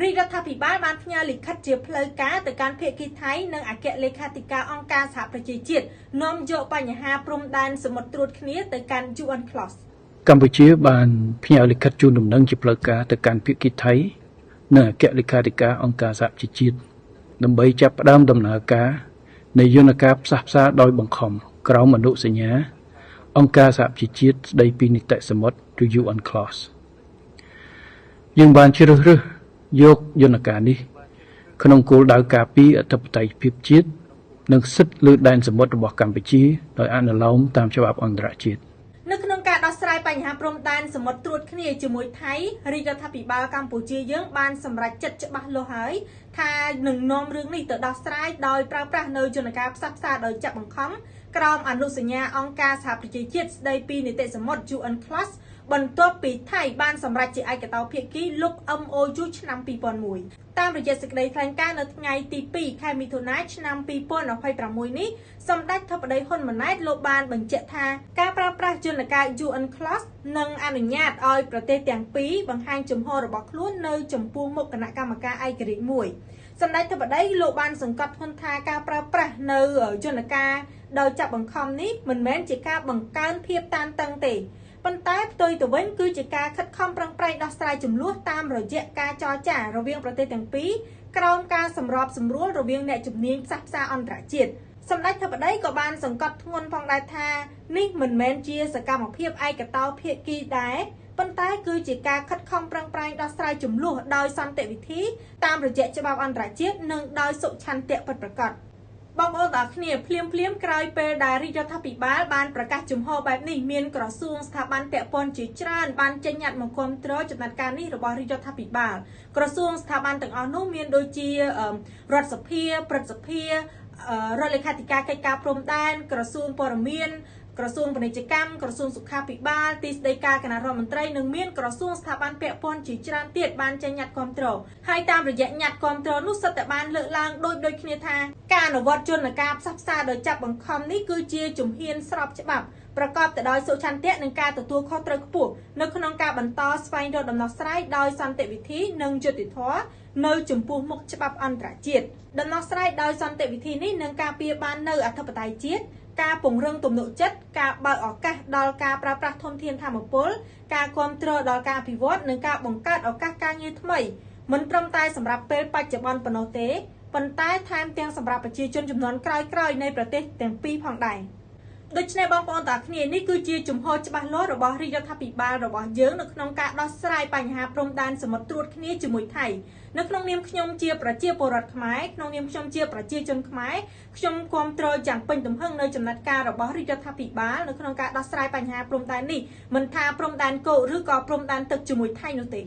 រាជរដ្ឋាភិបាលបានផ្ញើលិខិតជាផ្លូវការទៅកាន់ភាគីថៃនិងអគ្គលេខាធិការអង្គការសហប្រជាជាតិនាំយកបញ្ហាព្រំដែនសមុទ្រត្រួតគ្នាទៅកាន់ UNCLOS កម្ពុជាបានផ្ញើលិខិតជូនដំណឹងជាផ្លូវការទៅកាន់ភាគីថៃនិងអគ្គលេខាធិការអង្គការសហប្រជាជាតិដើម្បីចាប់ផ្ដើមដំណើរការនៃយន្តការផ្សះផ្សាដោយបង្ខំក្រោមអនុសញ្ញាអង្គការសហប្រជាជាតិស្ដីពីនីតិសមុទ្រ UNCLOS យើងបានជ្រើសរើសយកយន្តការនេះក្នុងគោលដៅការពារអធិបតេយ្យភាពជាតិនិងសិទ្ធិលើដែនសមុទ្ររបស់កម្ពុជាដោយអនុលោមតាមច្បាប់អន្តរជាតិនៅក្នុងការដោះស្រាយបញ្ហាព្រំដែនសមុទ្រត្រួតគ្នាជាមួយថៃរាជរដ្ឋាភិបាលកម្ពុជាយើងបានសម្រេចចិត្តច្បាស់លាស់ហើយថានឹងនាំរឿងនេះទៅដោះស្រាយដោយប្រើប្រាស់នៅយន្តការផ្សះផ្សាដោយចាប់បង្ខំក្រោមអនុសញ្ញាអង្គការសហប្រជាជាតិស្ដីពីនីតិសមុទ្រ UNCLOS បន្ទាប់ពីថៃបានសម្រេចជាឯកតោភាគីលុប MOU ឆ្នាំ2001តាមរយៈសេចក្តីថ្លែងការណ៍នៅថ្ងៃទី2ខែមិថុនាឆ្នាំ2026នេះសម្ដេចធិបតីហ៊ុនម៉ាណែតលោកបានបញ្ជាក់ថាការប្រើប្រាស់យន្តការ UNCLOS នឹងអនុញ្ញាតឲ្យប្រទេសទាំងពីរបង្ហាញជំហររបស់ខ្លួននៅចំពោះមុខគណៈកម្មការឯករាជ្យមួយសម្ដេចធិបតីលោកបានសង្កត់ធ្ងន់ថាការប្រើប្រាស់នៅយន្តការដោយចាប់បង្ខំនេះមិនមែនជាការបង្កើនភាពតានតឹងទេប៉ុន្តែផ្ទុយទៅវិញគឺជាការខិតខំប្រឹងប្រែងដោះស្រាយចំនួនតាមរយៈការចរចារវាងប្រទេសទាំងពីរក្រោមការសម្របសម្រួលរវាងអ្នកជំនាញផ្សះផ្សាអន្តរជាតិសម្ដេចធិបតីក៏បានសង្កត់ធ្ងន់ផងដែរថានេះមិនមែនជាសកម្មភាពឯកតោភាគីដែរប៉ុន្តែគឺជាការខិតខំប្រឹងប្រែងដោះស្រាយចំនួនដោយសន្តិវិធីតាមរយៈច្បាប់អន្តរជាតិនិងដោយសុឆន្ទៈពិតប្រាកដបងប្អូនទាំងគ្នាភ្លាមក្រោយពេលដែលរាជរដ្ឋាភិបាលបានប្រកាសជំហរបែបនេះមានក្រសួងស្ថាប័នពាក់ព័ន្ធជាច្រើនបានចេញញត្តិមកគាំទ្រចំណាត់ការនេះរបស់រាជរដ្ឋាភិបាលក្រសួងស្ថាប័នទាំងអស់នោះមានដូចជារដ្ឋសភាព្រឹទ្ធសភារដ្ឋលេខាធិការកិច្ចការព្រំដែនក្រសួងព័ត៌មានក្រសួងពាណិជ្ជកម្មក្រសួងសុខាភិបាលទីស្តីការគណៈរដ្ឋមន្ត្រីនិងមានក្រសួងស្ថាប័នពាក់ព័ន្ធជាច្រើនទៀតបានចេញញត្តិគាំទ្រហើយតាមរយៈញត្តិគាំទ្រនោះសុទ្ធតែបានលើកឡើងដូចគ្នាថាការអនុវត្តយន្តការផ្សះផ្សាដោយចាប់បង្ខំនេះគឺជាជំហានស្របច្បាប់ប្រកបទៅដោយសុឆន្ទៈនិងការទទួលខុសត្រូវខ្ពស់នៅក្នុងការបន្តស្វែងរកដំណោះស្រាយដោយសន្តិវិធីនិងយុត្តិធម៌នៅចំពោះមុខច្បាប់អន្តរជាតិដំណោះស្រាយដោយសន្តិវិធីនេះនឹងការពារបាននៅអធិបតេយ្យជាតិការពង្រឹងទំនុកចិត្តការបើកឱកាសដល់ការប្រើប្រាស់ធនធានថាមពលការគ្រប់គ្រងដល់ការអភិវឌ្ឍនិងការបង្កើតឱកាសការងារថ្មីមិនត្រឹមតែសម្រាប់ពេលបច្ចុប្បន្នប៉ុណ្ណោះទេប៉ុន្តែថែមទាំងសម្រាប់ប្រជាជនចំនួនក្រោយៗនៃប្រទេសទាំងពីរផងដែរដូច្នេះបងប្អូនទាំងគ្នានេះគឺជាជំហរច្បាស់លាស់របស់រាជរដ្ឋាភិបាលរបស់យើងនៅក្នុងការដោះស្រាយបញ្ហាព្រំដែនសមុទ្រត្រួតគ្នាជាមួយថៃនៅក្នុងនាមខ្ញុំជាប្រជាពលរដ្ឋខ្មែរក្នុងនាមខ្ញុំជាប្រជាជនខ្មែរខ្ញុំគាំទ្រយ៉ាងពេញទំហឹងនៅចំណាត់ការរបស់រាជរដ្ឋាភិបាលនៅក្នុងការដោះស្រាយបញ្ហាព្រំដែននេះមិនថាព្រំដែនគោកឬក៏ព្រំដែនទឹកជាមួយថៃនោះទេ